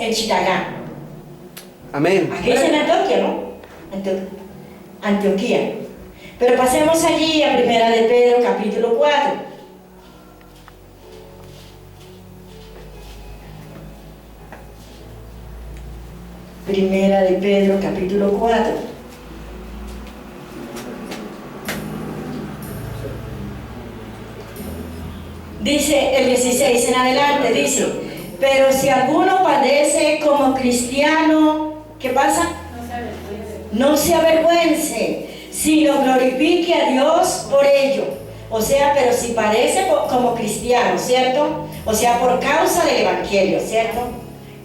en Chitagá. Amén. Aquí es en Antioquia, ¿no? Antioquía. Pero pasemos allí a Primera de Pedro, capítulo 4. Primera de Pedro, capítulo 4. Dice el 16 en adelante, dice: pero si alguno padece como cristiano, ¿qué pasa? No se avergüence, sino glorifique a Dios por ello. O sea, pero si padece como cristiano, ¿cierto? O sea, por causa del Evangelio, ¿cierto?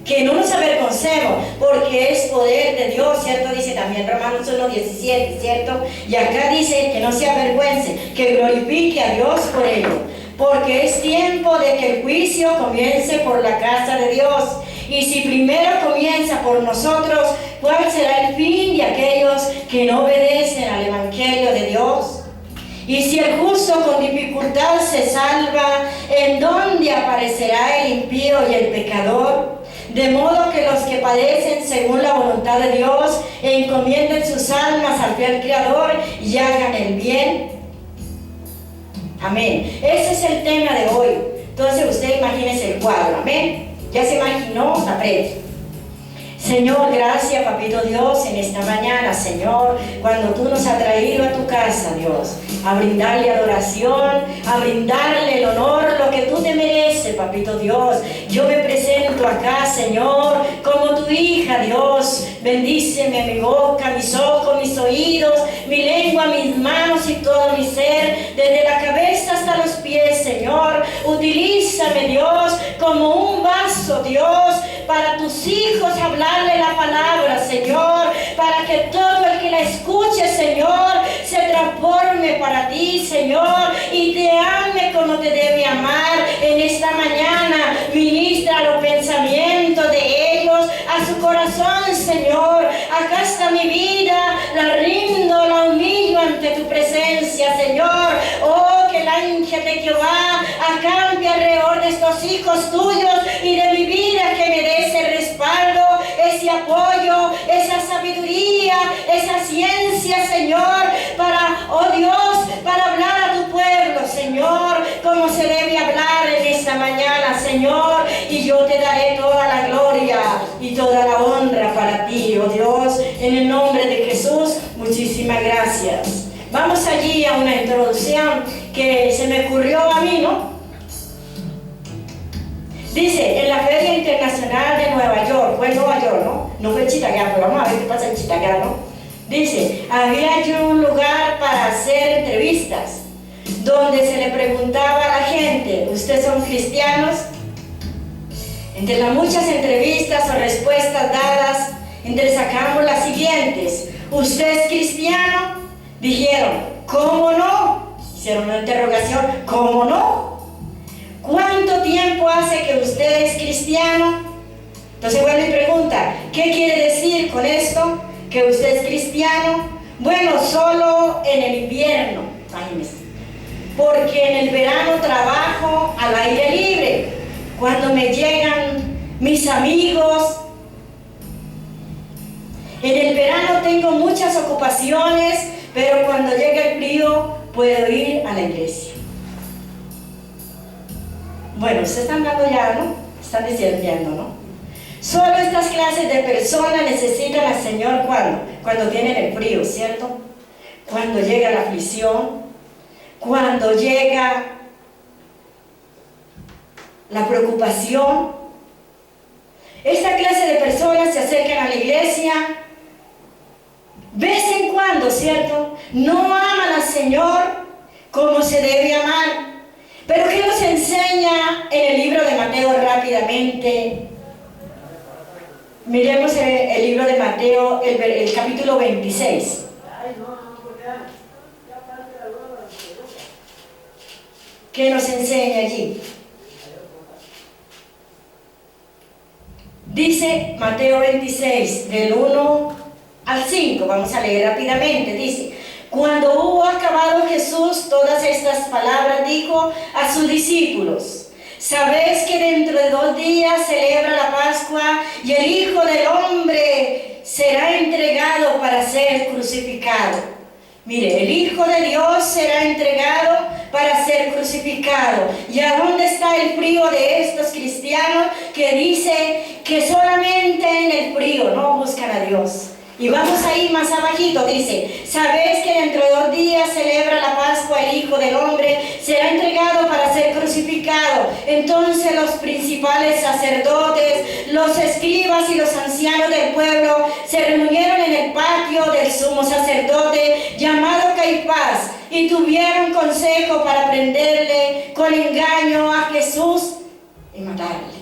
Que no nos avergoncemos, porque es poder de Dios, ¿cierto? Dice también Romanos 1:17, ¿cierto? Y acá dice que no se avergüence, que glorifique a Dios por ello. Porque es tiempo de que el juicio comience por la casa de Dios. Y si primero comienza por nosotros, ¿cuál será el fin de aquellos que no obedecen al Evangelio de Dios? Y si el justo con dificultad se salva, ¿en dónde aparecerá el impío y el pecador? De modo que los que padecen según la voluntad de Dios encomienden sus almas al fiel Creador y hagan el bien. Amén. Ese es el tema de hoy. Entonces usted imagínese el cuadro. Amén. Ya se imaginó la previa. Señor, gracias, papito Dios, en esta mañana, Señor, cuando tú nos has traído a tu casa, Dios, a brindarle adoración, a brindarle el honor, lo que tú te mereces, papito Dios. Yo me presento acá, Señor, como tu hija, Dios. Bendíceme mi boca, mis ojos, mis oídos, mi lengua, mis manos y todo mi ser, desde la cabeza hasta los pies, Señor. Utilízame, Dios, como un vaso, Dios, para tus hijos hablarle la palabra, Señor, para que todo el que la escuche, Señor, se transforme para ti, Señor, y te ame como te debe amar. En esta mañana ministra los pensamientos de ellos a su corazón, Señor. Acá está mi vida, la rindo, la humillo ante tu presencia, Señor. Oh, que el ángel de Jehová acampe alrededor de estos hijos tuyos y de mi vida, que me dé ese respaldo, ese apoyo, esa sabiduría, esa ciencia, Señor, para, oh Dios, para hablar a tu pueblo, Señor, como se debe hablar en esta mañana, Señor. Y yo te daré toda la gloria y toda la honra para ti, oh Dios, en el nombre de Jesús. Muchísimas gracias. Vamos allí a una introducción que se me ocurrió a mí, ¿no? Dice, en la Feria Internacional de Nueva York, fue en Nueva York, ¿no? No fue en Chitagá, pero vamos a ver qué pasa en Chitagá, ¿no? Dice, había allí un lugar para hacer entrevistas, donde se le preguntaba a la gente, ¿ustedes son cristianos? Entre las muchas entrevistas o respuestas dadas, sacamos las siguientes: ¿usted es cristiano? Dijeron, ¿cómo no? Hicieron una interrogación, ¿cómo no? ¿Cuánto tiempo hace que usted es cristiano? Entonces vuelve y pregunta, ¿qué quiere decir con esto? ¿Que usted es cristiano? Bueno, solo en el invierno, imagínense, porque en el verano trabajo al aire libre, cuando me llegan mis amigos. En el verano tengo muchas ocupaciones, pero cuando llega el frío puedo ir a la iglesia. Bueno, se están dando ya, ¿no? Están discerniendo, ¿no? Solo estas clases de personas necesitan al Señor cuando tienen el frío, ¿cierto? Cuando llega la aflicción, cuando llega la preocupación. Esta clase de personas se acercan a la iglesia de vez en cuando, ¿cierto? No aman al Señor como se debe amar. Pero ¿qué nos enseña en el libro de Mateo rápidamente? Miremos el libro de Mateo, el capítulo 26. ¿Qué nos enseña allí? Dice Mateo 26, del 1 al 5, vamos a leer rápidamente. Dice, cuando hubo acabado Jesús todas estas palabras, dijo a sus discípulos, ¿sabéis que dentro de 2 días celebra la Pascua y y el Hijo del Hombre será entregado para ser crucificado. Mire, el Hijo de Dios será entregado para ser crucificado. ¿Y a dónde está el frío de estos cristianos que dice que solamente en el frío no buscan a Dios? Y vamos a ir más abajito, dice, ¿sabéis que dentro de 2 días celebra la Pascua el Hijo del Hombre? Será entregado para ser crucificado. Entonces los principales sacerdotes, los escribas y los ancianos del pueblo se reunieron en el patio del sumo sacerdote llamado Caifás y tuvieron consejo para prenderle con engaño a Jesús y matarle.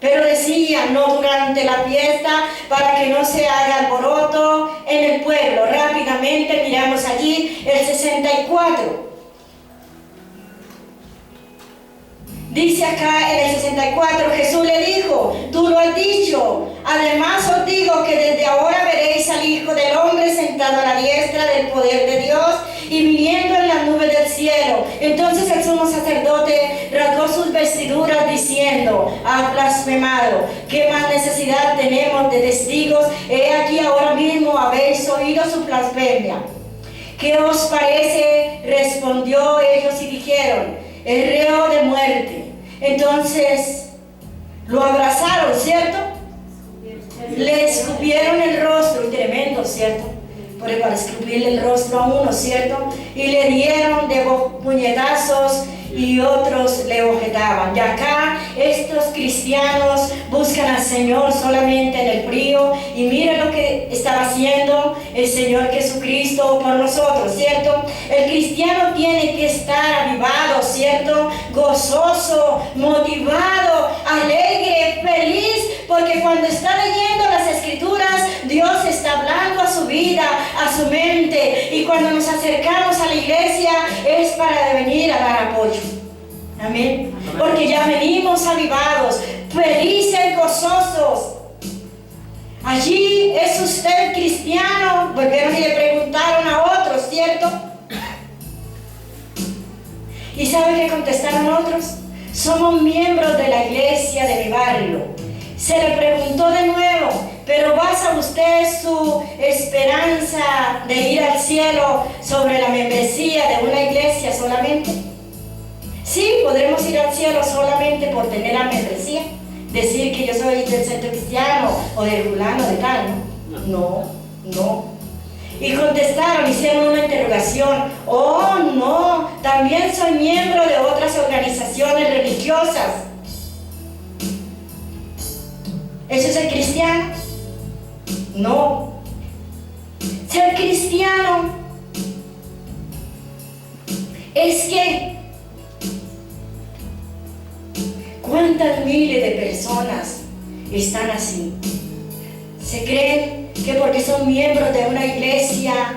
Pero decía, no durante la fiesta, para que no se haga alboroto en el pueblo. Rápidamente miramos allí el 64. Dice acá en el 64, Jesús le dijo, tú lo has dicho. Además os digo que desde ahora veréis al Hijo del Hombre sentado a la diestra del poder de Dios y viniendo en las nubes del cielo. Entonces el sumo sacerdote rasgó sus vestiduras diciendo, ha blasfemado. ¿Qué más necesidad tenemos de testigos? He aquí ahora mismo habéis oído su blasfemia. ¿Qué os parece? Respondió ellos y dijeron, el reo de muerte. Entonces lo abrazaron, ¿cierto? Le escupieron el rostro, y tremendo, ¿cierto? Para escupirle el rostro a uno, ¿cierto? Y le dieron de puñetazos y otros le objetaban. Y acá estos cristianos buscan al Señor solamente en el frío. Y miren lo que estaba haciendo el Señor Jesucristo por nosotros, ¿cierto? El cristiano tiene que estar avivado, ¿cierto? Gozoso, motivado, alegre, feliz, porque cuando está leyendo las Escrituras, Dios está hablando a su vida, a su mente. Y cuando nos acercamos a la iglesia es para venir a dar apoyo. Amén. Porque ya venimos avivados, felices, gozosos. Allí es usted cristiano. Volvieron y le preguntaron a otros, ¿cierto? ¿Y sabe qué contestaron otros? Somos miembros de la iglesia de mi barrio. Se le preguntó de nuevo, ¿pero basa usted su esperanza de ir al cielo sobre la membresía de una iglesia solamente? Sí, podremos ir al cielo solamente por tener la membresía. Decir que yo soy del centro cristiano o del fulano de tal, ¿no? No. Y contestaron, hicieron una interrogación. Oh, no, también soy miembro de otras organizaciones religiosas. ¿Eso es ser cristiano? No. Ser cristiano es que ¿cuántas miles de personas están así? Se creen que porque son miembros de una iglesia,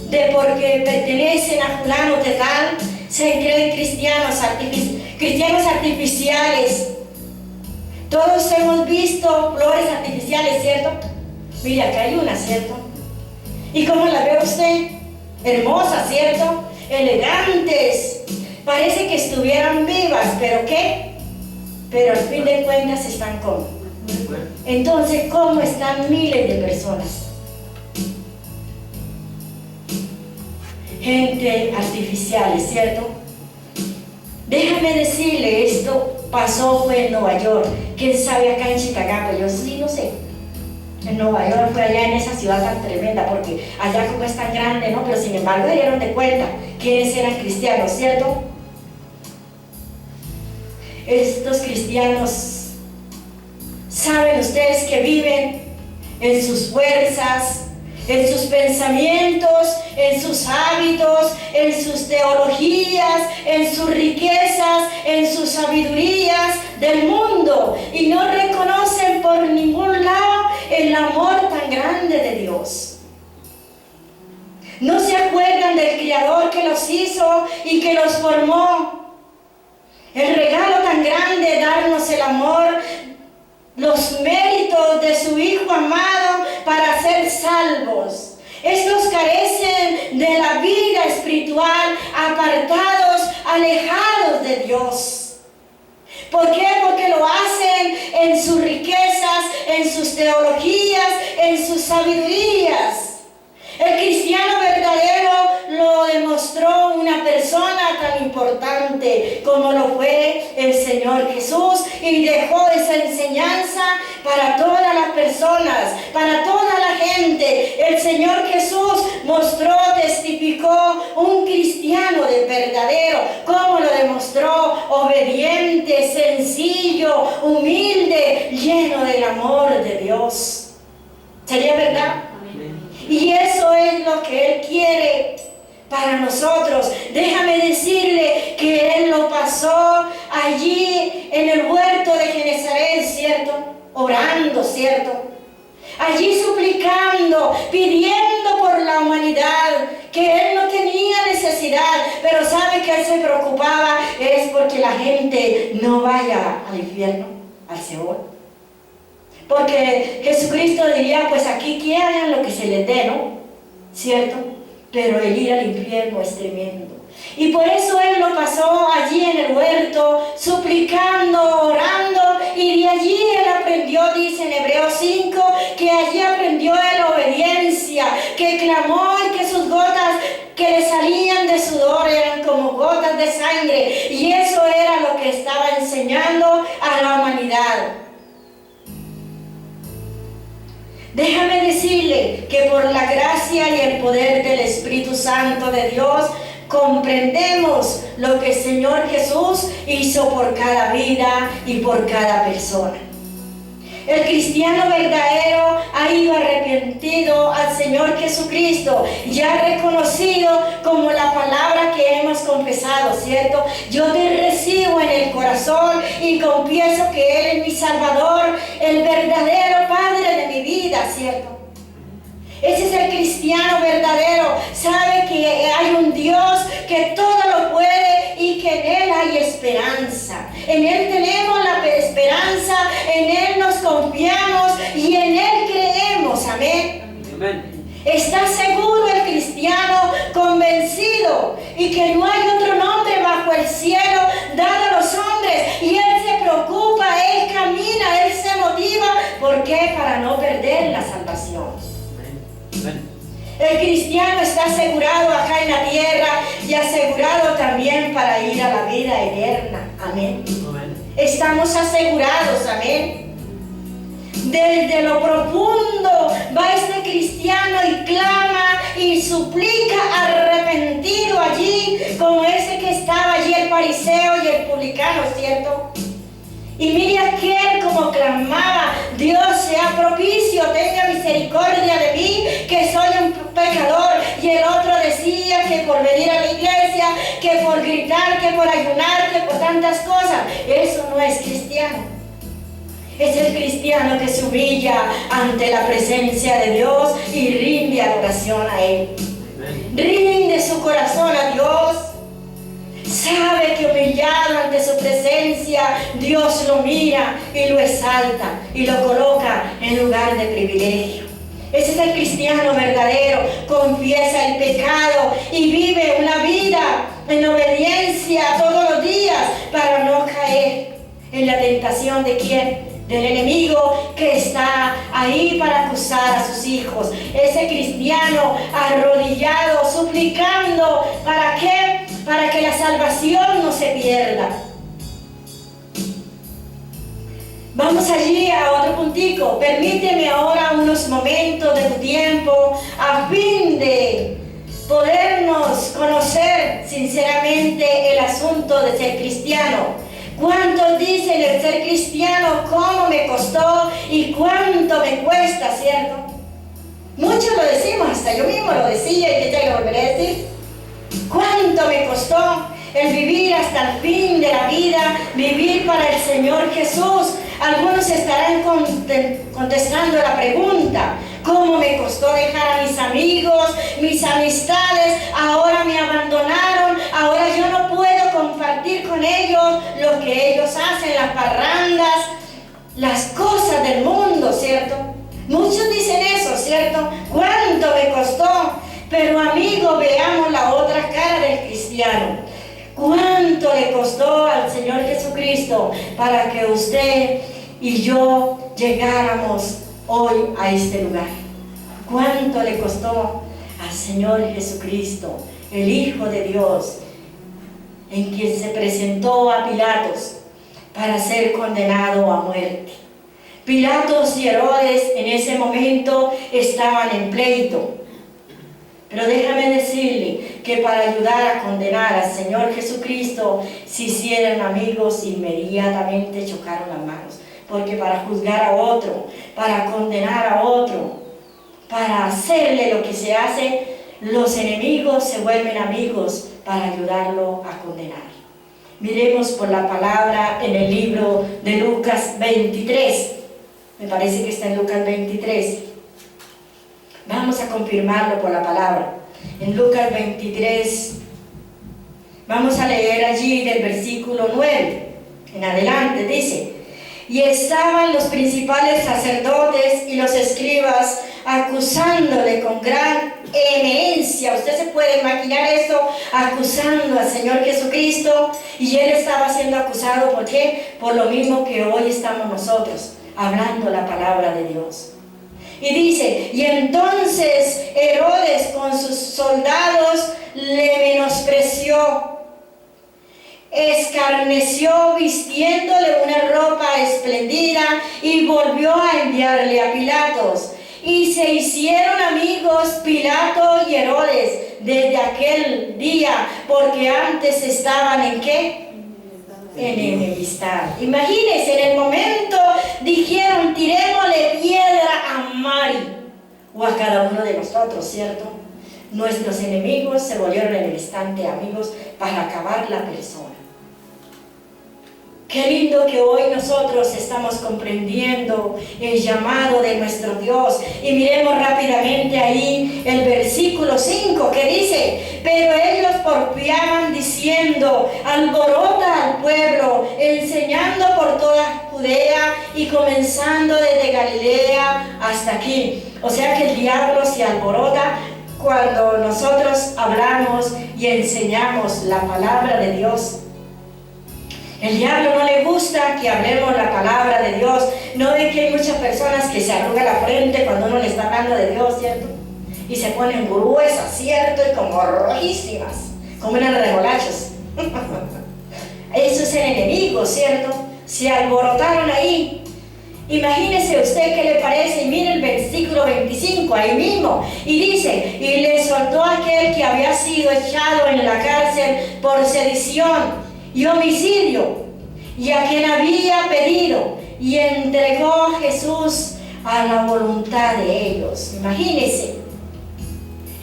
de porque pertenecen a fulano de tal, se creen cristianos artificiales. Todos hemos visto flores artificiales, ¿cierto? Mira, acá hay una, ¿cierto? ¿Y cómo la ve usted? Hermosa, ¿cierto? Elegantes. Parece que estuvieran vivas, ¿pero qué? Pero al fin de cuentas están como. Entonces, ¿cómo están miles de personas? Gente artificial, ¿cierto? Déjame decirle, esto pasó fue en Nueva York. ¿Quién sabe acá en Chicago? Yo sí, no sé. En Nueva York fue allá en esa ciudad tan tremenda, porque allá como es tan grande, ¿no? Pero sin embargo dieron de cuenta quiénes eran cristianos, ¿cierto? Estos cristianos, ¿saben ustedes que viven en sus fuerzas, en sus pensamientos, en sus hábitos, en sus teologías, en sus riquezas, en sus sabidurías del mundo, y no reconocen por ningún lado el amor tan grande de Dios? No se acuerdan del Creador que los hizo y que los formó. El regalo tan grande de darnos el amor, los méritos de su Hijo amado para ser salvos. Estos carecen de la vida espiritual, apartados, alejados de Dios. ¿Por qué? Porque lo hacen en su riqueza, en sus teologías, en sus sabidurías. El cristiano verdadero lo demostró una persona tan importante como lo fue el Señor Jesús, y dejó esa enseñanza para todas las personas, para toda la gente. El Señor Jesús mostró, testificó un cristiano de verdadero. ¿Cómo lo demostró? Obediente, sencillo, humilde, lleno del amor de Dios. ¿Sería verdad? Y eso es lo que Él quiere para nosotros. Déjame decirle que Él lo pasó allí en el huerto de Genezaret, ¿cierto? Orando, ¿cierto? Allí suplicando, pidiendo por la humanidad, que Él no tenía necesidad, pero sabe que Él se preocupaba es porque la gente no vaya al infierno, al Seol. Porque Jesucristo diría, pues aquí que hagan lo que se les dé, ¿no? ¿Cierto? Pero el ir al infierno es tremendo. Y por eso Él lo pasó allí en el huerto, suplicando, orando, y de allí Él aprendió, dice en Hebreos 5, que allí aprendió la obediencia, que clamó y que sus gotas que le salían de sudor eran como gotas de sangre. Y eso era lo que estaba enseñando a la humanidad. Déjame decirle que por la gracia y el poder del Espíritu Santo de Dios comprendemos lo que el Señor Jesús hizo por cada vida y por cada persona. El cristiano verdadero ha ido arrepentido al Señor Jesucristo y ha reconocido como la palabra que hemos confesado, ¿cierto? Yo te recibo en el corazón y confieso que Él es mi Salvador, el verdadero Padre de mi vida, ¿cierto? Ese es el cristiano verdadero. Sabe que hay un Dios que todo lo puede y que en Él hay esperanza. En Él tenemos la esperanza, en Él nos confiamos y en Él creemos. Amén. Amén. Está seguro el cristiano, convencido, y que no hay otro nombre bajo el cielo dado a los hombres. Y Él se preocupa, Él camina, Él se motiva. ¿Por qué? Para no perder la salvación. El cristiano está asegurado acá en la tierra y asegurado también para ir a la vida eterna. Amén. Estamos asegurados. Amén. Desde lo profundo va este cristiano y clama y suplica arrepentido allí, como ese que estaba allí, el fariseo y el publicano, ¿cierto? Y mire aquel como clamaba: Dios sea propicio, tenga misericordia de mí, que soy un pecador. Y el otro decía que por venir a la iglesia, que por gritar, que por ayunar, que por tantas cosas. Eso no es cristiano. Es el cristiano que se humilla ante la presencia de Dios y rinde adoración a Él. Rinde su corazón a Dios. Sabe que humillado ante su presencia, Dios lo mira y lo exalta y lo coloca en lugar de privilegio. Ese es el cristiano verdadero. Confiesa el pecado y vive una vida en obediencia todos los días para no caer en la tentación de ¿quién? Del enemigo que está ahí para acusar a sus hijos. Ese cristiano arrodillado, suplicando, ¿para qué? Para que la salvación no se pierda. Vamos allí a otro puntico. Permíteme ahora unos momentos de tu tiempo a fin de podernos conocer sinceramente el asunto de ser cristiano. ¿Cuántos dicen el ser cristiano cómo me costó y cuánto me cuesta, cierto? Muchos lo decimos, hasta yo mismo lo decía y que ya lo volveré a decir. ¿Cuánto me costó el vivir hasta el fin de la vida, vivir para el Señor Jesús? Algunos estarán contestando la pregunta: ¿cómo me costó dejar a mis amigos, mis amistades? Ahora me abandonaron, ahora yo no puedo compartir con ellos lo que ellos hacen, las parrandas, las cosas del mundo, ¿cierto? Muchos dicen eso, ¿cierto? ¿Cuánto me costó? Pero amigo, veamos la otra cara del cristiano. ¿Cuánto le costó al Señor Jesucristo para que usted y yo llegáramos hoy a este lugar. ¿Cuánto le costó al Señor Jesucristo, el Hijo de Dios, en quien se presentó a Pilatos para ser condenado a muerte? Pilatos y Herodes en ese momento estaban en pleito. Pero déjame decirle que para ayudar a condenar al Señor Jesucristo, se hicieron amigos, inmediatamente chocaron las manos. Porque para juzgar a otro, para condenar a otro, para hacerle lo que se hace, los enemigos se vuelven amigos para ayudarlo a condenar. Miremos por la palabra en el libro de Lucas 23. Me parece que está en Lucas 23. Vamos a confirmarlo por la palabra. En Lucas 23, vamos a leer allí del versículo 9 en adelante, dice: y estaban los principales sacerdotes y los escribas acusándole con gran vehemencia. Usted se puede imaginar eso, acusando al Señor Jesucristo, y él estaba siendo acusado. ¿Por qué? Por lo mismo que hoy estamos nosotros, hablando la palabra de Dios. Y dice: y entonces Herodes con sus soldados le menospreció, escarneció vistiéndole una ropa espléndida y volvió a enviarle a Pilatos. Y se hicieron amigos Pilato y Herodes desde aquel día, porque antes estaban ¿en qué? En enemistad. Imagínense, en el momento dijeron: tirémosle piedra a Mari o a cada uno de nosotros, ¿cierto? Nuestros enemigos se volvieron en el instante amigos para acabar la persona. Qué lindo que hoy nosotros estamos comprendiendo el llamado de nuestro Dios. Y miremos rápidamente ahí el versículo 5 que dice: pero ellos porfiaban diciendo: alborota al pueblo, enseñando por toda Judea y comenzando desde Galilea hasta aquí. O sea que el diablo se alborota cuando nosotros hablamos y enseñamos la palabra de Dios. El diablo no le gusta que hablemos la palabra de Dios. No ve que hay muchas personas que se arrugan la frente cuando uno le está hablando de Dios, ¿cierto? Y se ponen gruesas, ¿cierto? Y como rojísimas, como unas remolachos. Eso es el enemigo, ¿cierto? Se alborotaron ahí. Imagínese usted qué le parece. Y mire el versículo 25 ahí mismo. Y dice: y le soltó a aquel que había sido echado en la cárcel por sedición y homicidio, y a quien había pedido, y entregó a Jesús a la voluntad de ellos. Imagínense,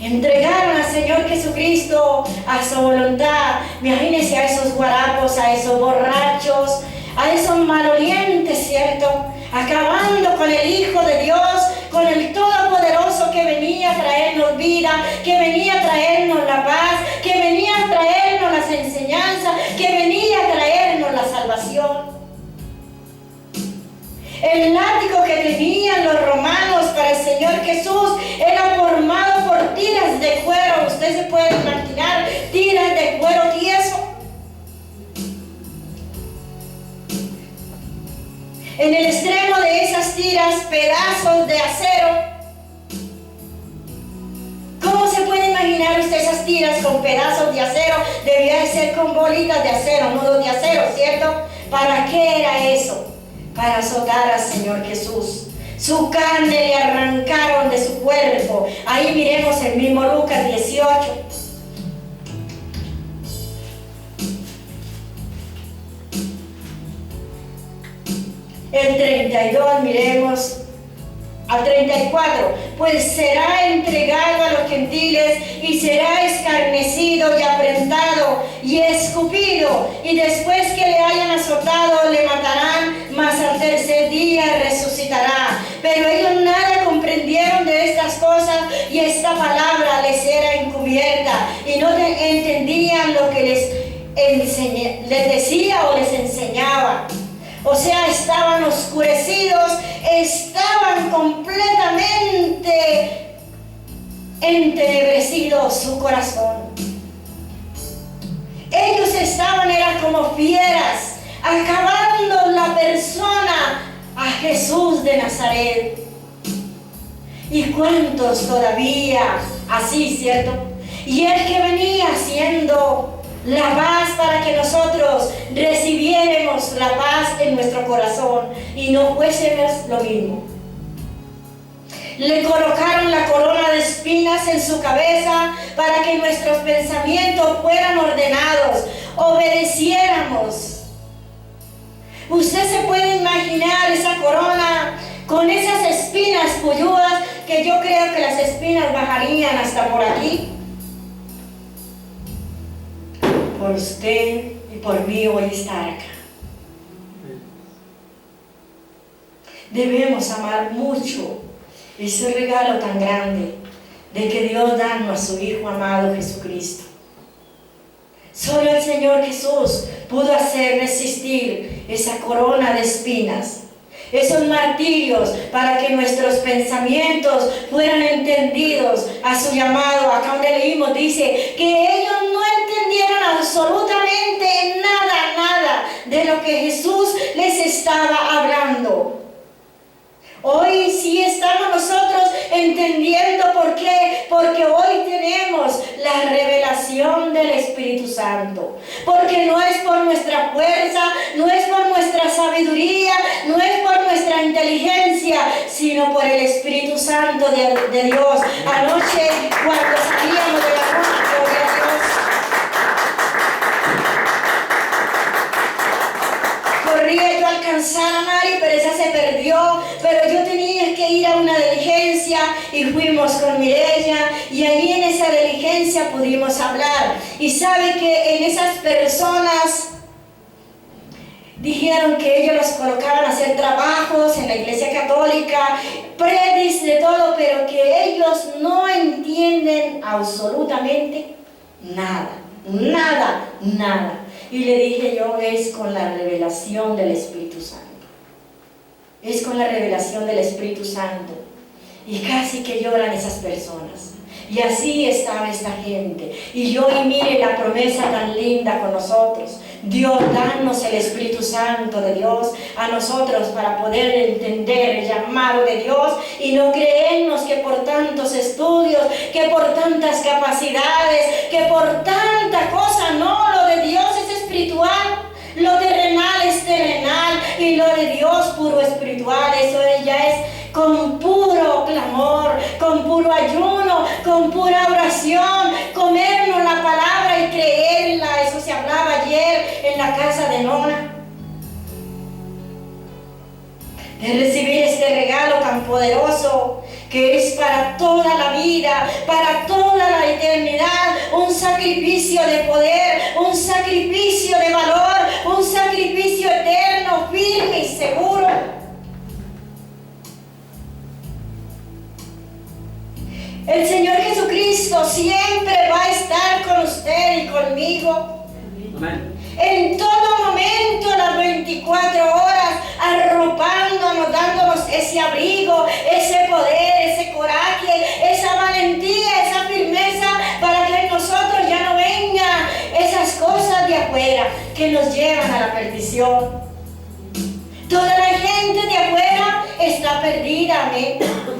entregaron al Señor Jesucristo a su voluntad. Imagínense a esos guarapos, a esos borrachos, a esos malolientes, ¿cierto? Acabando con el Hijo de Dios, con el Todopoderoso que venía a traernos vida, que venía a traernos la paz, que venía a traernos las enseñanzas, que venía a traernos la salvación. El látigo que tenían los romanos para el Señor Jesús era formado por tiras de cuero. Usted se puede imaginar, tiras de cuero tieso. En el extremo de esas tiras, pedazos de acero. ¿Cómo se puede imaginar usted esas tiras con pedazos de acero? Debía de ser con bolitas de acero, nudos de acero, ¿cierto? ¿Para qué era eso? Para azotar al Señor Jesús. Su carne le arrancaron de su cuerpo. Ahí miremos el mismo Lucas 18. El 32, miremos al 34. Pues será entregado a los gentiles y será escarnecido y afrentado y escupido, y después que le hayan azotado le matarán, mas al tercer día resucitará. Pero ellos nada comprendieron de estas cosas, y esta palabra les era encubierta, y no entendían lo que les decía o les enseñaba. O sea, estaban oscurecidos, estaban completamente entenebrecidos su corazón. Ellos estaban, era como fieras, acabando la persona a Jesús de Nazaret. ¿Y cuántos todavía así, cierto? Y Él que venía siendo la paz para que nosotros recibiéramos la paz en nuestro corazón y no fuésemos lo mismo. Le colocaron la corona de espinas en su cabeza para que nuestros pensamientos fueran ordenados, obedeciéramos. Usted se puede imaginar esa corona con esas espinas puyudas, que yo creo que las espinas bajarían hasta por aquí. Por usted y por mí hoy estar acá. Debemos amar mucho ese regalo tan grande de que Dios darnos a su Hijo amado Jesucristo. Solo el Señor Jesús pudo hacer resistir esa corona de espinas, esos martirios, para que nuestros pensamientos fueran entendidos a su llamado. Acá donde leímos dice que ellos no entendieron absolutamente nada de lo que Jesús les estaba hablando. Hoy sí estamos nosotros entendiendo por qué, porque hoy tenemos la revelación del Espíritu Santo, porque no es por nuestra fuerza, no es por nuestra sabiduría, no es por nuestra inteligencia, sino por el Espíritu Santo de Dios. Anoche cuando salíamos de la noche, gloria a Dios, corría yo a alcanzar a Mari, pero esa se perdió. Pero yo tenía que ir a una diligencia y fuimos con Mireya, y ahí en esa diligencia pudimos hablar. Y sabe que en esas personas dijeron que ellos los colocaban a hacer trabajos en la iglesia católica, predis de todo, pero que ellos no entienden absolutamente nada. Y le dije yo, es con la revelación del Espíritu Santo. Es con la revelación del Espíritu Santo. Y casi que lloran esas personas. Y así estaba esta gente. Y mire la promesa tan linda con nosotros. Dios, danos el Espíritu Santo de Dios a nosotros para poder entender el llamado de Dios y no creernos que por tantos estudios, que por tantas capacidades, que por tanta cosa. No, lo de Dios es espiritual. Lo terrenal es terrenal y lo de Dios puro espiritual. Eso ya es con puro clamor, con puro ayuno, con pura oración, comernos la palabra y creerla. Eso se hablaba ayer en la casa de Nona. De recibir este regalo tan poderoso que es para toda la vida, para toda la eternidad, un sacrificio de poder, un sacrificio de valor, un sacrificio eterno, firme y seguro. El Señor Jesucristo siempre va a estar con usted y conmigo. Amén. En todo momento, las 24 horas, arropándonos, dándonos ese abrigo, ese poder, ese coraje, esa valentía, esa firmeza, para que en nosotros ya no vengan esas cosas de afuera que nos llevan a la perdición. Toda la gente de afuera está perdida, amén.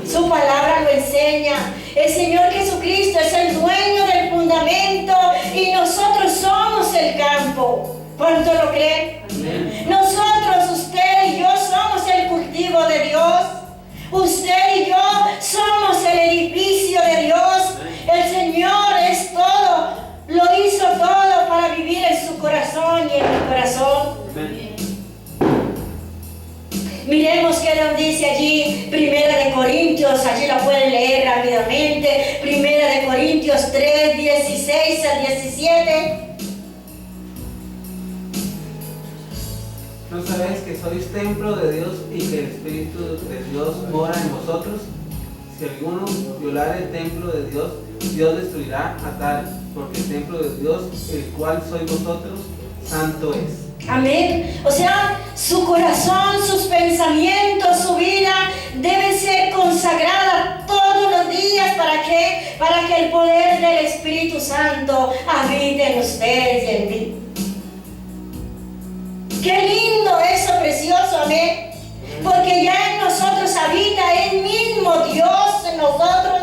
Su palabra lo enseña. El Señor Jesucristo es el dueño del fundamento y nosotros somos el campo. ¿Cuánto lo creen? Amén. Nosotros, usted y yo, somos el cultivo de Dios. Usted y yo somos el edificio de Dios. El Señor es todo, lo hizo todo para vivir en su corazón y en mi corazón. Amén. Miremos qué nos dice allí, Primera de Corintios, allí la pueden leer rápidamente, Primera de Corintios 3, 16 al 17. ¿No sabéis que sois templo de Dios y que el Espíritu de Dios mora en vosotros? Si alguno violare el templo de Dios, Dios destruirá a tal, porque el templo de Dios, el cual sois vosotros, santo es. Amén. O sea, su corazón, sus pensamientos, su vida debe ser consagrada todos los días. ¿Para qué? Para que el poder del Espíritu Santo habite en ustedes y en mí. Qué lindo eso, precioso, amén. porque ya en nosotros habita el mismo Dios en nosotros.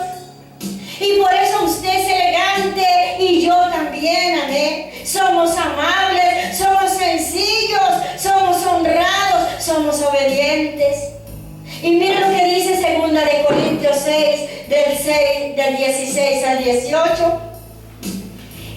Y por eso usted es elegante y yo también, amén. Somos amables, somos sencillos, somos honrados, somos obedientes. Y mira lo que dice 2 de Corintios 6, del 16 al 18.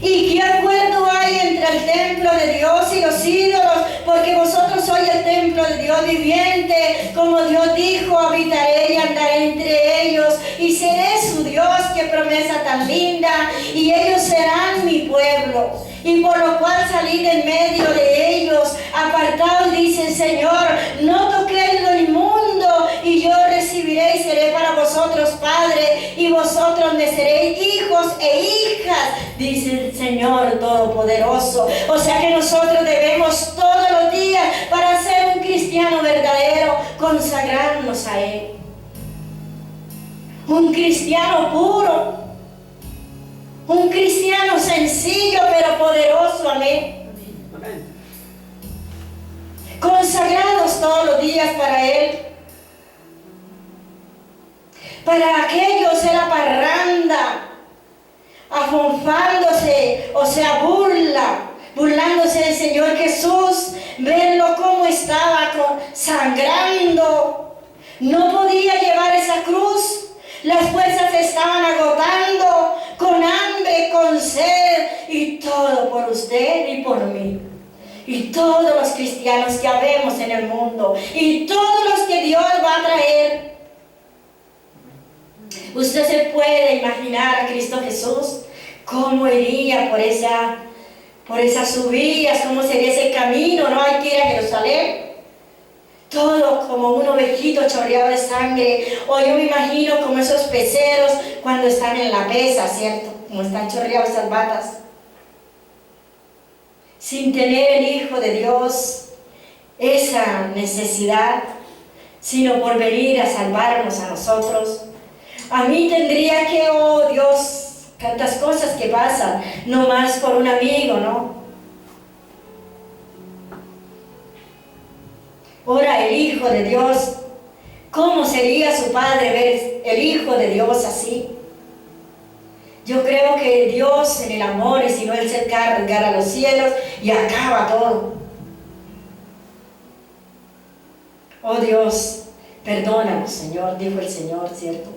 ¿Y qué acuerdo hay entre el templo de Dios y los ídolos? Porque vosotros sois el templo de Dios viviente. Como Dios dijo, habitaré y andaré entre ellos, y seré su Dios. Qué promesa tan linda. Y ellos serán mi pueblo. Y por lo cual salid en medio de ellos, apartados, dice el Señor, no toquéis lo inmundo, y yo recibiré y seré para vosotros padre, y vosotros me seréis hijos e hijas, dice el Señor Todopoderoso. O sea que nosotros debemos todos los días, para ser un cristiano verdadero, consagrarnos a Él. Un cristiano puro, un cristiano sencillo pero poderoso, amén. Amén. Consagrados todos los días para Él. Para aquellos era parranda, afonfándose, o sea, burlándose del Señor Jesús, verlo cómo estaba sangrando. No podía llevar esa cruz. Las fuerzas se estaban agotando, con hambre, con sed, y todo por usted y por mí. Y todos los cristianos que habemos en el mundo, y todos los que Dios va a traer. Usted se puede imaginar a Cristo Jesús, cómo iría por esas subidas, cómo sería ese camino, ¿no? Hay que ir a Jerusalén. Todo como un ovejito chorreado de sangre. O yo me imagino como esos peceros cuando están en la pesa, ¿cierto? Como están chorreados esas batas. Sin tener el Hijo de Dios esa necesidad, sino por venir a salvarnos a nosotros. A mí tendría que, oh Dios, tantas cosas que pasan, no más por un amigo, ¿no? Ahora el Hijo de Dios, ¿cómo sería su Padre ver el Hijo de Dios así? Yo creo que Dios en el amor, y si no Él se carga a los cielos y acaba todo. Oh Dios, perdónanos, Señor, dijo el Señor, ¿cierto?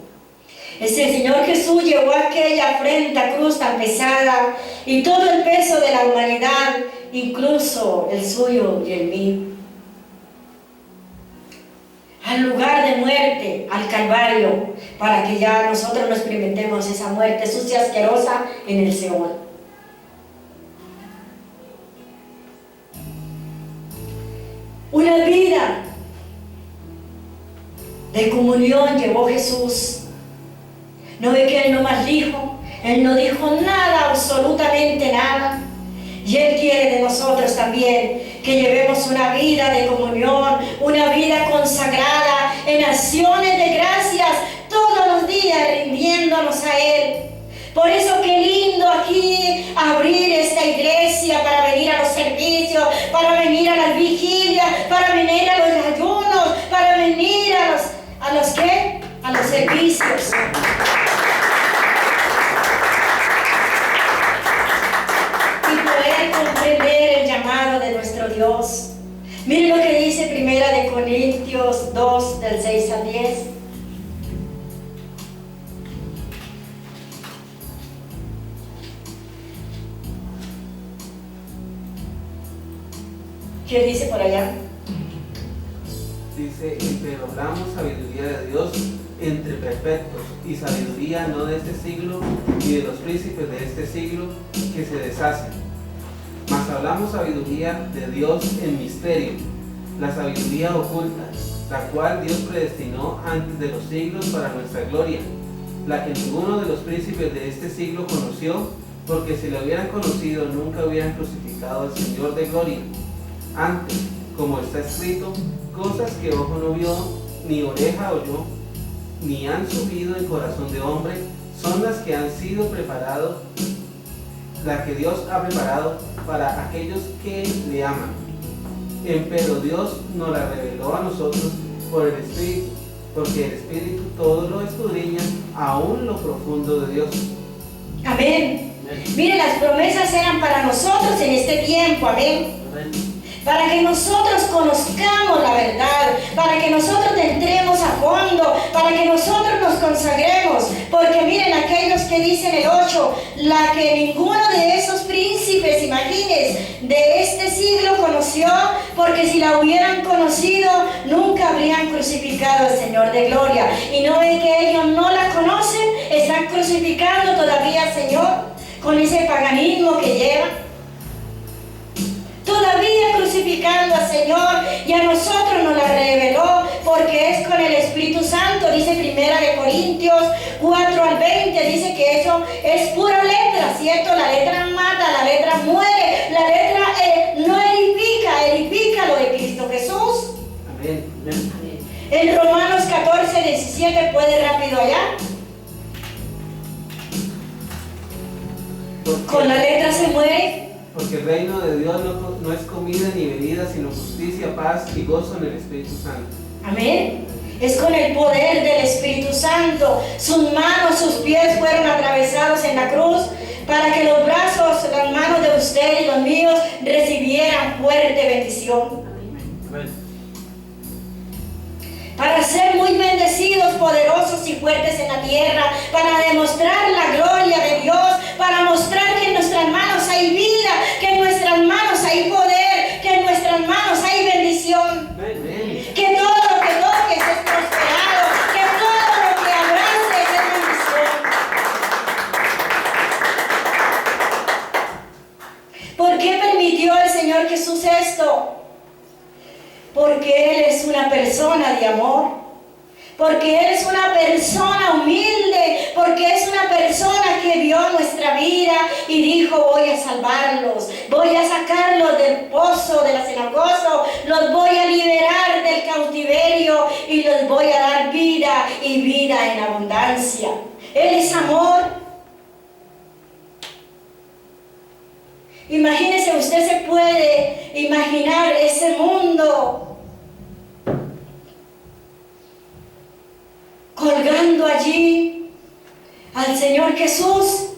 El Señor Jesús llevó aquella afrenta cruz tan pesada y todo el peso de la humanidad, incluso el suyo y el mío, al lugar de muerte, al Calvario, para que ya nosotros no experimentemos esa muerte sucia, asquerosa en el Seol. Una vida de comunión llevó Jesús. ¿No ve que Él no más dijo? Él no dijo nada, absolutamente nada. Y Él quiere de nosotros también que llevemos una vida de comunión, una vida consagrada en acciones de gracias todos los días, rindiéndonos a Él. Por eso qué lindo aquí abrir esta iglesia para venir a los servicios, para venir a las vigilias, para venir a los ayunos, para venir a los ¿qué? A los servicios. Comprender el llamado de nuestro Dios. Miren lo que dice 1 Corintios 2, del 6 al 10. ¿Qué dice por allá? Dice, pero hablamos sabiduría de Dios entre perfectos, y sabiduría no de este siglo, ni de los príncipes de este siglo que se deshacen. Mas hablamos sabiduría de Dios en misterio, la sabiduría oculta, la cual Dios predestinó antes de los siglos para nuestra gloria, la que ninguno de los príncipes de este siglo conoció, porque si la hubieran conocido nunca hubieran crucificado al Señor de gloria. Antes, como está escrito, cosas que ojo no vio, ni oreja oyó, ni han subido en corazón de hombre, son las que han sido preparadas, la que Dios ha preparado para aquellos que le aman. Empero Dios nos la reveló a nosotros por el Espíritu, porque el Espíritu todo lo escudriña, aún lo profundo de Dios. Amén. Miren, las promesas eran para nosotros en este tiempo. Amén. Para que nosotros conozcamos la verdad, para que nosotros entremos a fondo, para que nosotros nos consagremos. Porque miren, aquellos que dicen el 8, la que ninguno de esos príncipes, imagínense, de este siglo conoció, porque si la hubieran conocido, nunca habrían crucificado al Señor de gloria. Y no es que ellos no la conocen, están crucificando todavía al Señor con ese paganismo que llevan. Todavía crucificando al Señor, y a nosotros nos la reveló, porque es con el Espíritu Santo. Dice 1 Corintios 4 al 20, dice que eso es pura letra, ¿cierto? La letra mata, la letra muere, la letra no edifica, edifica lo de Cristo Jesús. Amén. Amén. En Romanos 14, 17, puede rápido allá. Con la letra se muere. Porque el reino de Dios no es comida ni bebida, sino justicia, paz y gozo en el Espíritu Santo. Amén. Es con el poder del Espíritu Santo. Sus manos, sus pies fueron atravesados en la cruz para que los brazos, las manos de usted y los míos recibieran fuerte bendición. Amén. Para ser muy bendecidos, poderosos y fuertes en la tierra, para demostrar la gloria de Dios, para mostrar que en nuestras manos hay vida, que en nuestras manos hay poder, que en nuestras manos hay bendición. Amén. Que todo lo que toques es prosperado, que todo lo que abraces es bendición. ¿Por qué permitió el Señor Jesús esto? Porque Él es una persona de amor, porque Él es una persona humilde, porque es una persona que vio nuestra vida y dijo: voy a salvarlos, voy a sacarlos del pozo, del cenagoso, los voy a liberar del cautiverio y los voy a dar vida y vida en abundancia. Él es amor. Imagínese, usted se puede imaginar ese mundo colgando allí al Señor Jesús.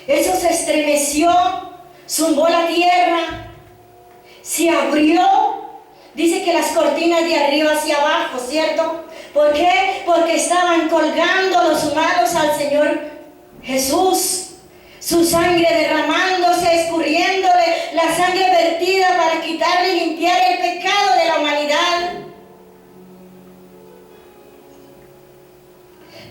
Eso se estremeció, zumbó la tierra, se abrió. Dice que las cortinas de arriba hacia abajo, ¿cierto? ¿Por qué? Porque estaban colgando los humanos al Señor Jesús. Su sangre derramándose, escurriéndole, la sangre vertida para quitarle y limpiar el pecado de la humanidad.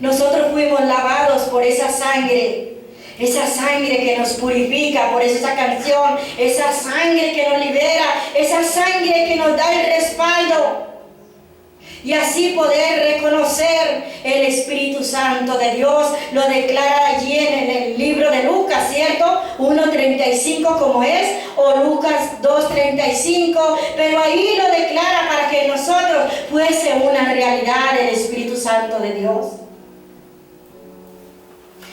Nosotros fuimos lavados por esa sangre que nos purifica. Por eso esa canción, esa sangre que nos libera, esa sangre que nos da el respaldo. Y así poder reconocer el Espíritu Santo de Dios. Lo declara allí en el libro de Lucas, ¿cierto? 1:35 como es, o Lucas 2:35, pero ahí lo declara para que nosotros fuese una realidad el Espíritu Santo de Dios.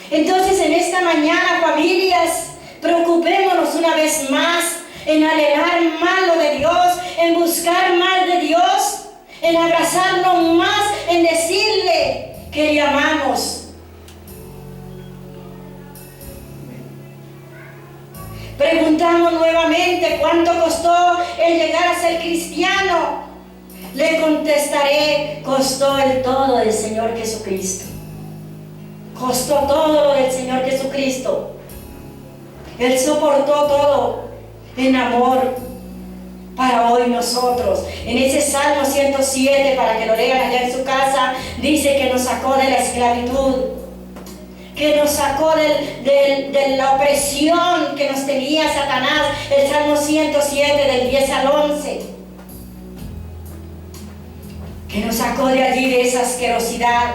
Entonces en esta mañana, familias, preocupémonos una vez más en anhelar más lo de Dios, en buscar más de Dios, en abrazarnos más, en decirle que le amamos. Preguntamos nuevamente: ¿cuánto costó el llegar a ser cristiano? Le contestaré: costó el todo del Señor Jesucristo. Costó todo lo del Señor Jesucristo. Él soportó todo en amor para hoy nosotros. En ese Salmo 107, para que lo lean allá en su casa, dice que nos sacó de la esclavitud, que nos sacó de la opresión que nos tenía Satanás. El Salmo 107 del 10 al 11, que nos sacó de allí, de esa asquerosidad,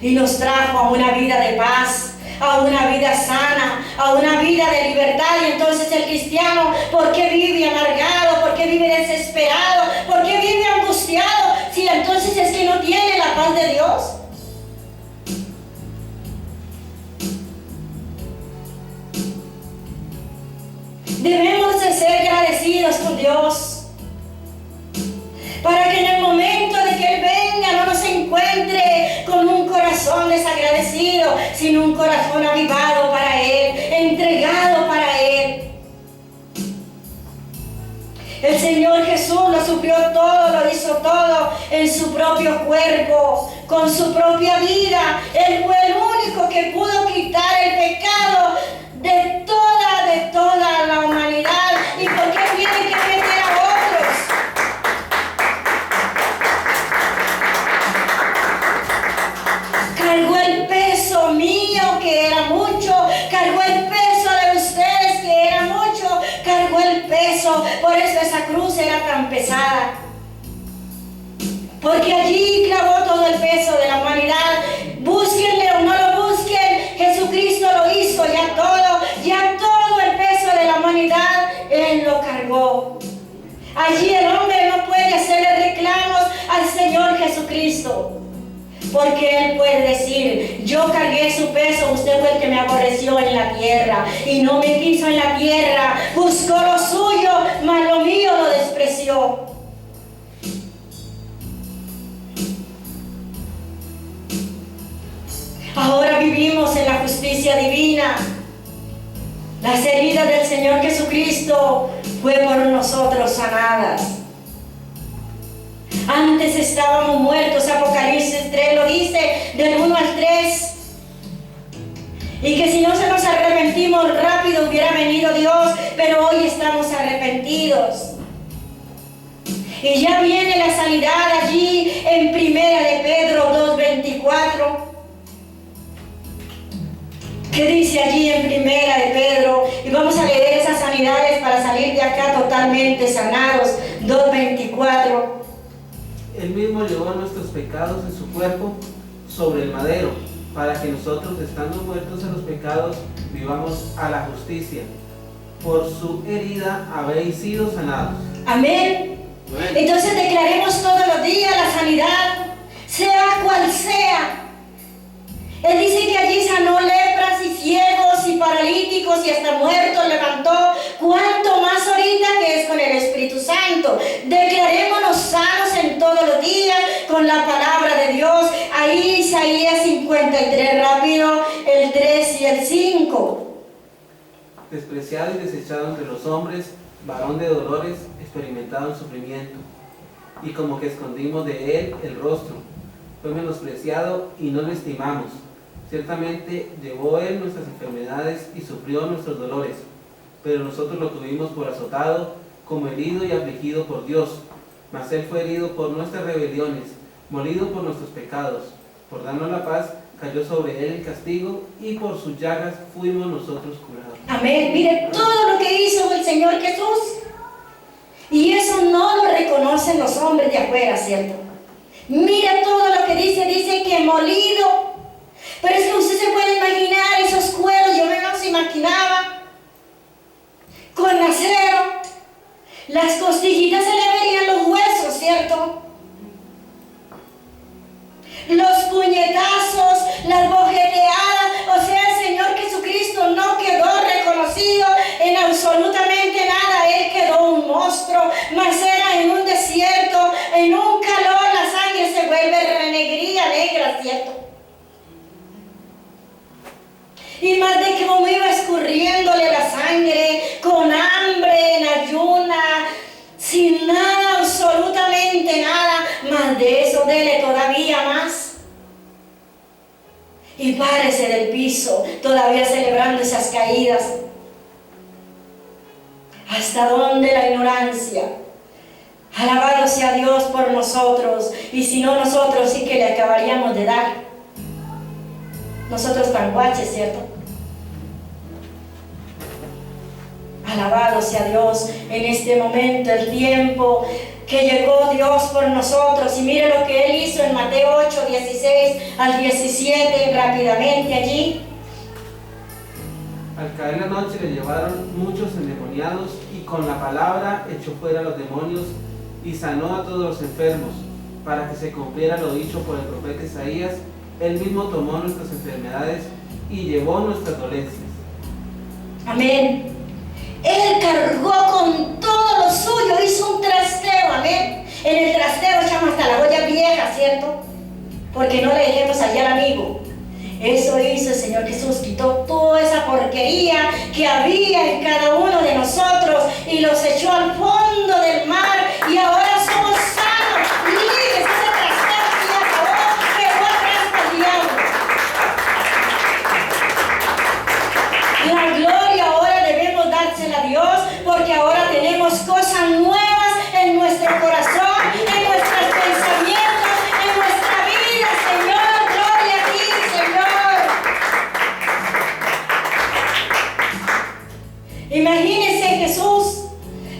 y nos trajo a una vida de paz, a una vida sana, a una vida de libertad. Y entonces el cristiano, ¿por qué vive amargado? ¿Por qué vive desesperado? ¿Por qué vive angustiado? Si entonces es que no tiene la paz de Dios. Debemos de ser agradecidos con Dios, para que en el momento de que Él encuentre con un corazón desagradecido, sino un corazón avivado para Él, entregado para Él. El Señor Jesús lo sufrió todo, lo hizo todo en su propio cuerpo, con su propia vida. Él fue el único que pudo quitar el pecado de toda la humanidad. ¿Y por qué tiene que meter a otros? Cargó el peso mío, que era mucho, cargó el peso de ustedes, que era mucho, cargó el peso. Por eso esa cruz era tan pesada, porque allí clavó todo el peso de la humanidad. Búsquenle o no lo busquen, Jesucristo lo hizo, ya todo el peso de la humanidad Él lo cargó. Allí el hombre no puede hacerle reclamos al Señor Jesucristo, porque Él puede decir: yo cargué su peso, usted fue el que me aborreció en la tierra y no me quiso en la tierra, buscó lo suyo, mas lo mío lo despreció. Ahora vivimos en la justicia divina. Las heridas del Señor Jesucristo fue por nosotros sanadas. Antes estábamos muertos, Apocalipsis 3 lo dice, del 1 al 3. Y que si no se nos arrepentimos rápido hubiera venido Dios, pero hoy estamos arrepentidos. Y ya viene la sanidad allí en 1 de Pedro 2:24. ¿Qué dice allí en 1 de Pedro? Y vamos a leer esas sanidades para salir de acá totalmente sanados. 2:24. Él mismo llevó nuestros pecados en su cuerpo sobre el madero, para que nosotros, estando muertos a los pecados, vivamos a la justicia. Por su herida habéis sido sanados. Amén. Entonces declaremos todos los días la sanidad, sea cual sea. Él dice que allí sanó lepras y ciegos y paralíticos y hasta muertos levantó. ¿Cuánto más ahorita que es con el Espíritu Santo? Declarémonos sanos en todos los días con la palabra de Dios. Ahí Isaías 53, rápido, el 3 y el 5. Despreciado y desechado entre los hombres, varón de dolores, experimentado en sufrimiento. Y como que escondimos de él el rostro. Fue menospreciado y no lo estimamos. Ciertamente llevó él nuestras enfermedades y sufrió nuestros dolores, pero nosotros lo tuvimos por azotado, como herido y afligido por Dios. Mas él fue herido por nuestras rebeliones, molido por nuestros pecados. Por darnos la paz, cayó sobre él el castigo, y por sus llagas fuimos nosotros curados. Amén. Mire todo lo que hizo el Señor Jesús. Y eso no lo reconocen los hombres de afuera, ¿cierto? Mira todo lo que dice que molido. Pero es que usted se puede imaginar esos cueros, yo me los imaginaba con acero, las costillitas se le verían los huesos, ¿cierto? Los puñetazos, las bojeteadas, o sea, el Señor Jesucristo no quedó reconocido en absolutamente nada, Él quedó un monstruo, mas era en un desierto, en un calor, la sangre se vuelve renegría negra, ¿cierto? Y más de que como iba escurriéndole la sangre, con hambre, en ayuna, sin nada, absolutamente nada, más de eso dele todavía más. Y párese del piso, todavía celebrando esas caídas. ¿Hasta dónde la ignorancia? Alabado sea Dios por nosotros, y si no nosotros sí que le acabaríamos de dar. Nosotros tan guaches, ¿cierto? Alabado sea Dios en este momento, el tiempo que llegó Dios por nosotros. Y mire lo que Él hizo en Mateo 8, 16 al 17, rápidamente allí. Al caer la noche le llevaron muchos endemoniados, y con la palabra echó fuera a los demonios y sanó a todos los enfermos, para que se cumpliera lo dicho por el profeta Isaías. Él mismo tomó nuestras enfermedades y llevó nuestras dolencias. Amén. Él cargó con todo lo suyo, hizo un trasteo, amén. En el trasteo echamos hasta la olla vieja, ¿cierto? porque no le dejemos allá al amigo. Eso hizo el Señor Jesús, quitó toda esa porquería que había en cada uno de nosotros y los echó al fondo del mar, y ahora somos sanos, libres. Ese trastero que acabó, quedó atrás del diablo. La gloria ahora debemos dársela a Dios, porque ahora tenemos cosas nuevas en nuestro corazón, en nuestros pensamientos, en nuestra vida, Señor. Gloria a ti, Señor. Imagínense Jesús,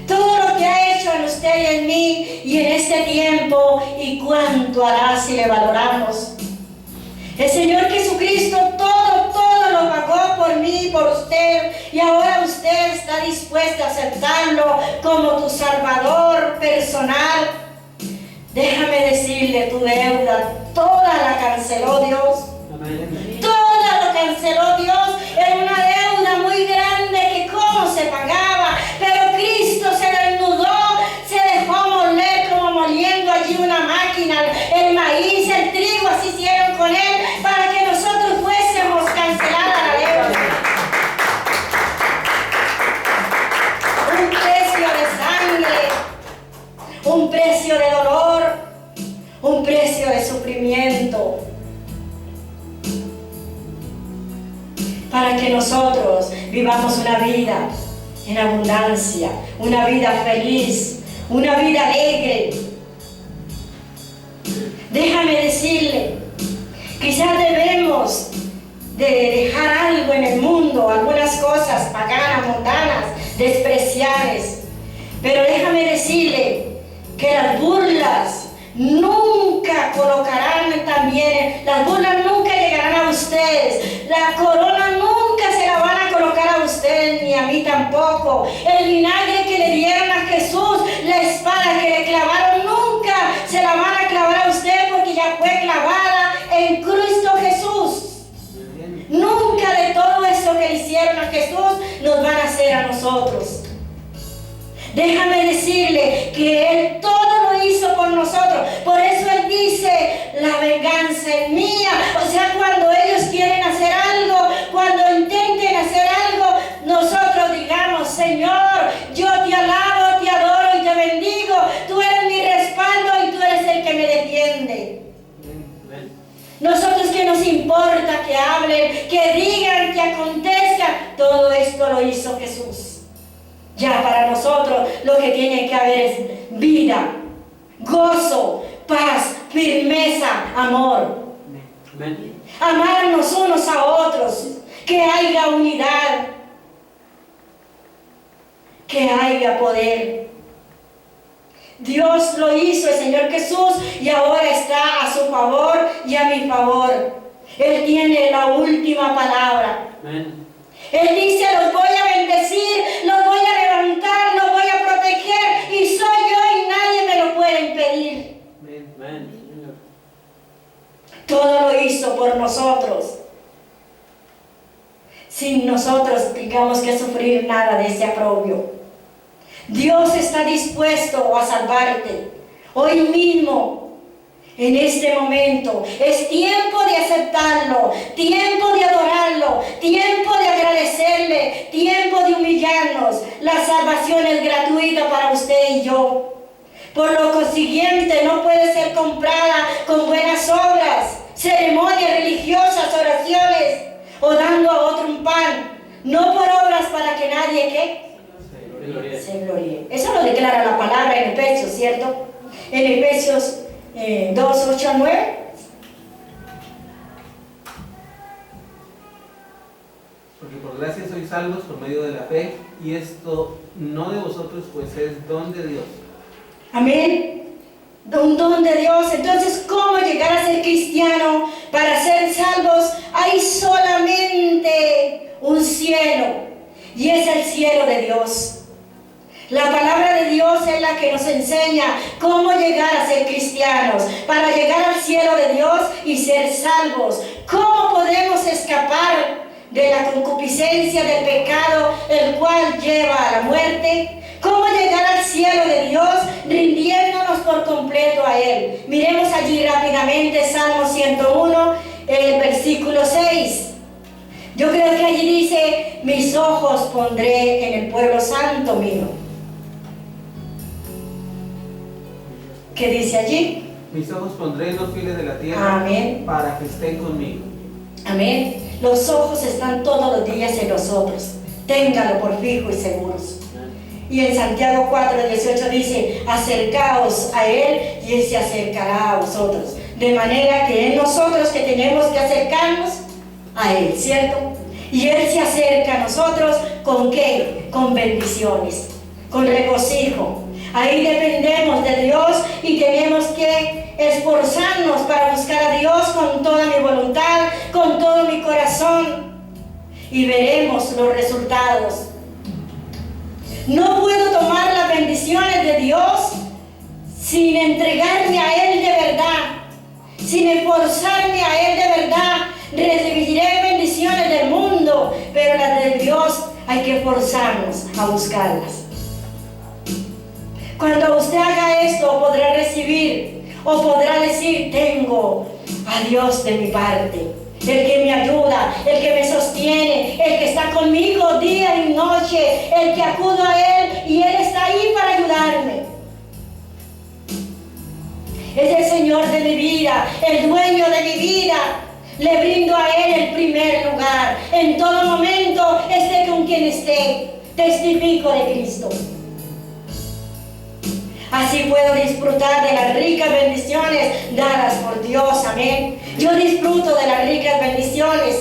todo lo que ha hecho en usted y en mí y en este tiempo, y cuánto hará si le valoramos. El Señor Jesucristo todo lo pagó por mí y por usted, y ahora usted está dispuesto a aceptarlo como tu Salvador personal. Déjame decirle, tu deuda, toda la canceló Dios. Amén. Toda lo canceló Dios. Era una deuda muy grande que cómo se pagaba, pero Cristo se desnudó, se dejó moler como moliendo allí una máquina, el maíz, el trigo, así hicieron con él, para que nosotros fuésemos cancelada la deuda. Un precio de sangre, un precio de dolor, un precio de sufrimiento, para que nosotros vivamos una vida en abundancia, una vida feliz, una vida alegre. Déjame decirle, quizás debemos de dejar algo en el mundo, algunas cosas paganas, mundanas, despreciables, pero déjame decirle que las burlas nunca colocarán también, las burlas nunca llegarán a ustedes, la corona nunca se la van a colocar a usted ni a mí tampoco, el vinagre que le dieron a Jesús, la espada que le clavaron nunca se la van a clavar a usted, porque ya fue clavada en Cristo Jesús. Nunca de todo eso que le hicieron a Jesús nos van a hacer a nosotros. Déjame decirle que Él todo lo hizo por nosotros. Por eso Él dice, la venganza es mía. O sea, cuando ellos quieren hacer algo, cuando intenten hacer algo, nosotros digamos, Señor, yo te alabo, te adoro y te bendigo. Tú eres mi respaldo y tú eres el que me defiende. Nosotros, ¿qué nos importa que hablen, que digan, que acontezca? Todo esto lo hizo Jesús. Ya para nosotros lo que tiene que haber es vida, gozo, paz, firmeza, amor. Amén. Amarnos unos a otros, que haya unidad, que haya poder. Dios lo hizo, el Señor Jesús, y ahora está a su favor y a mi favor. Él tiene la última palabra. Amén. Él dice, los voy a bendecir, los voy a levantar, los voy a proteger, y soy yo y nadie me lo puede impedir. Amén. Todo lo hizo por nosotros, sin nosotros tengamos que sufrir nada de ese aprobio. Dios está dispuesto a salvarte hoy mismo. En este momento es tiempo de aceptarlo, tiempo de adorarlo, tiempo de agradecerle, tiempo de humillarnos. La salvación es gratuita para usted y yo. Por lo consiguiente, no puede ser comprada con buenas obras, ceremonias religiosas, oraciones o dando a otro un pan. No por obras para que nadie se gloríe. Eso lo declara la palabra en Efesios, ¿cierto? En Efesios 2, 8 a 9. Porque por gracia sois salvos por medio de la fe, y esto no de vosotros, pues es don de Dios. Amén. Un don de Dios. Entonces, ¿cómo llegar a ser cristiano? Para ser salvos hay solamente un cielo, y es el cielo de Dios. La palabra de Dios es la que nos enseña cómo llegar a ser cristianos, para llegar al cielo de Dios y ser salvos. ¿Cómo podemos escapar de la concupiscencia del pecado, el cual lleva a la muerte? ¿Cómo llegar al cielo de Dios? Rindiéndonos por completo a Él. Miremos allí rápidamente Salmo 101, el versículo 6. Yo creo que allí dice, mis ojos pondré en el pueblo santo mío. ¿Qué dice allí? Mis ojos pondré en los fines de la tierra. Amén. Para que estén conmigo. Amén. Los ojos están todos los días en nosotros. Téngalo por fijo y seguros. Y en Santiago 4:18 dice, acercaos a Él y Él se acercará a vosotros. De manera que es nosotros que tenemos que acercarnos a Él, ¿cierto? Y Él se acerca a nosotros ¿con qué? Con bendiciones, con regocijo. Ahí dependemos de Dios y tenemos que esforzarnos para buscar a Dios con toda mi voluntad, con todo mi corazón. Y veremos los resultados. No puedo tomar las bendiciones de Dios sin entregarme a Él de verdad, sin esforzarme a Él de verdad. Recibiré bendiciones del mundo, pero las de Dios hay que esforzarnos a buscarlas. Cuando usted haga esto, podrá recibir o podrá decir, tengo a Dios de mi parte. El que me ayuda, el que me sostiene, el que está conmigo día y noche, el que acudo a Él y Él está ahí para ayudarme. Es el Señor de mi vida, el dueño de mi vida. Le brindo a Él el primer lugar. En todo momento, esté con quien esté, testifico de Cristo. Así puedo disfrutar de las ricas bendiciones dadas por Dios, amén. Yo disfruto de las ricas bendiciones.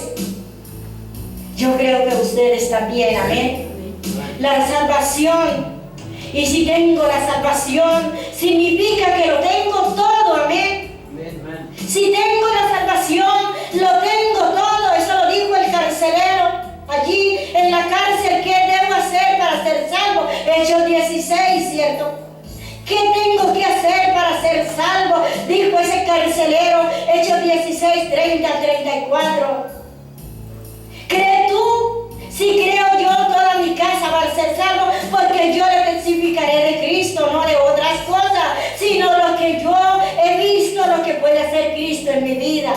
Yo creo que ustedes también, amén. La salvación. Y si tengo la salvación, significa que lo tengo todo, amén. Si tengo la salvación, lo tengo todo. Eso lo dijo el carcelero allí en la cárcel. ¿Qué debo hacer para ser salvo? Hechos 16, ¿cierto? ¿Qué tengo que hacer para ser salvo? Dijo ese carcelero, Hechos 16, 30 al 34. ¿Crees tú? Si creo yo, toda mi casa va a ser salvo, porque yo le testificaré de Cristo, no de otras cosas, sino lo que yo he visto, lo que puede hacer Cristo en mi vida.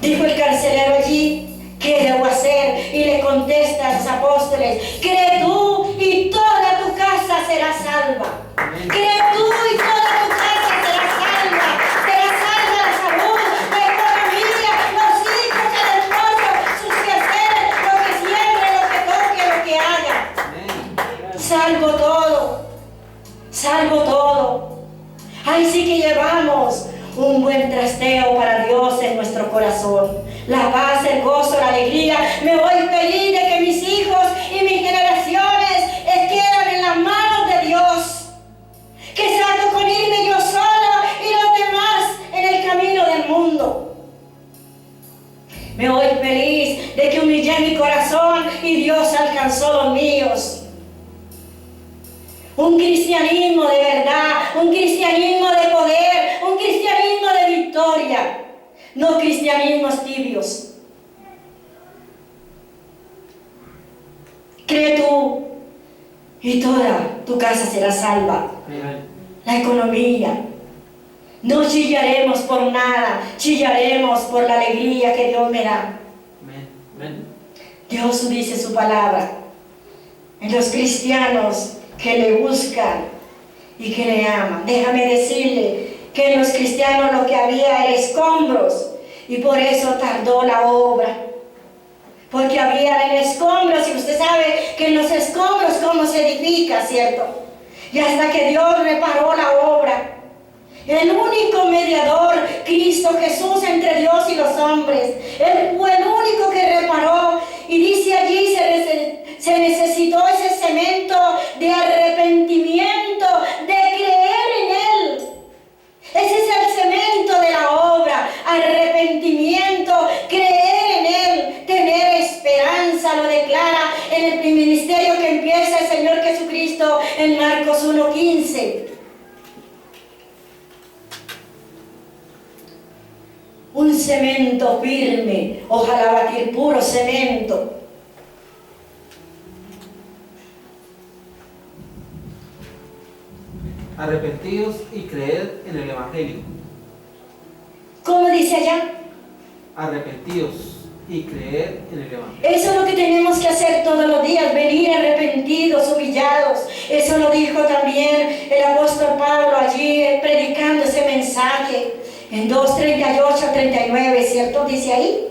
Dijo el carcelero allí, ¿qué debo hacer? Y le contesta a los apóstoles, cree tú y toda tu casa será salva. Cree tú y toda tu casa será salva. Será salva la salud, la economía, los hijos, el esposo, sus quehaceres, lo que siembre, lo que toque, lo que haga. Salvo todo. Salvo todo. Ahí sí que llevamos un buen trasteo para Dios en nuestro corazón. La paz, el gozo, la alegría. Me voy feliz de que mis hijos y mis generaciones quedan en las manos de Dios. Que salgo con irme yo sola y los demás en el camino del mundo. Me voy feliz de que humillé mi corazón y Dios alcanzó los míos. Un cristianismo de verdad, un cristianismo de poder, un cristianismo de victoria. No cristianismos tibios. Cree tú y toda tu casa será salva. La economía. No chillaremos por nada, chillaremos por la alegría que Dios me da. Dios dice su palabra. En los cristianos que le buscan y que le aman. Déjame decirle que en los cristianos lo que había era escombros y por eso tardó la obra, porque había en escombros y usted sabe que en los escombros cómo se edifica, ¿cierto? Y hasta que Dios reparó la obra, el único mediador, Cristo Jesús entre Dios y los hombres, Él fue el único que reparó. Y dice allí se necesitó ese cemento de arrepentimiento, de creer en Él. Ese es el cemento de la obra, arrepentimiento, creer en Él, tener esperanza, lo declara en el ministerio que empieza el Señor Jesucristo en Marcos 1:15. Un cemento firme, ojalá batir puro cemento. Arrepentíos y creed en el Evangelio. ¿Cómo dice allá? Arrepentíos y creed en el Evangelio. Eso es lo que tenemos que hacer todos los días, venir arrepentidos, humillados. Eso lo dijo también el apóstol Pablo allí predicando ese mensaje en 2:38-39, ¿cierto? Dice ahí.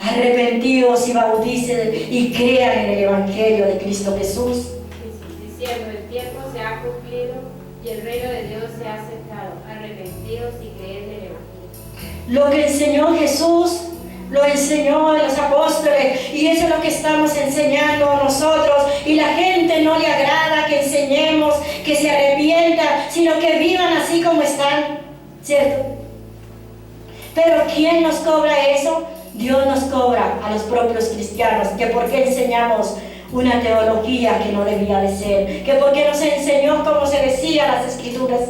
Arrepentidos y bautícense y crean en el Evangelio de Cristo Jesús. Diciendo, el tiempo se ha cumplido y el reino de Dios se ha acercado. Arrepentidos y creed en el Evangelio. Lo que enseñó Jesús, lo enseñó los apóstoles, y eso es lo que estamos enseñando nosotros. Y la gente no le agrada que enseñemos, que se arrepientan, sino que vivan así como están, ¿cierto? Pero ¿quién nos cobra eso? Dios nos cobra a los propios cristianos, que porque enseñamos una teología que no debía de ser, que porque nos enseñó como se decía las Escrituras.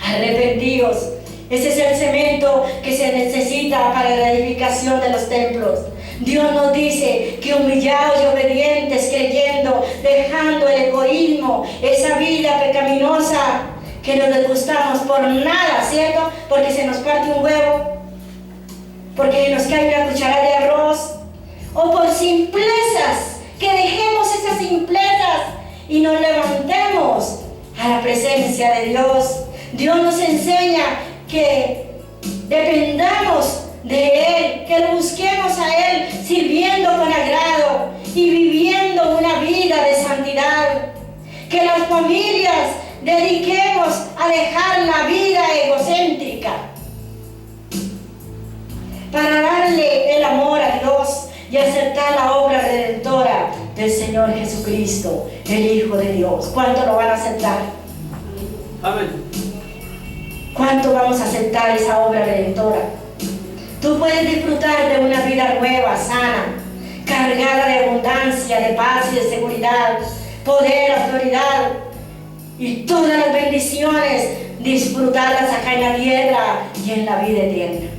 Arrepentidos. Ese es el cemento que se necesita para la edificación de los templos. Dios nos dice que humillados y obedientes, creyendo, dejando el egoísmo, esa vida pecaminosa que nos disgustamos por nada, ¿cierto? Porque se nos parte un huevo, porque nos cae una cucharada de arroz, o por simplezas, que dejemos esas simplezas y nos levantemos a la presencia de Dios. Dios nos enseña que dependamos de Él, que lo busquemos a Él sirviendo con agrado y viviendo una vida de santidad. Que las familias dediquemos a dejar la vida egocéntrica para darle el amor a Dios y aceptar la obra redentora del Señor Jesucristo, el Hijo de Dios. ¿Cuánto lo van a aceptar? Amén. ¿Cuánto vamos a aceptar esa obra redentora? Tú puedes disfrutar de una vida nueva, sana, cargada de abundancia, de paz y de seguridad, poder, autoridad y todas las bendiciones, disfrutarlas acá en la tierra y en la vida eterna.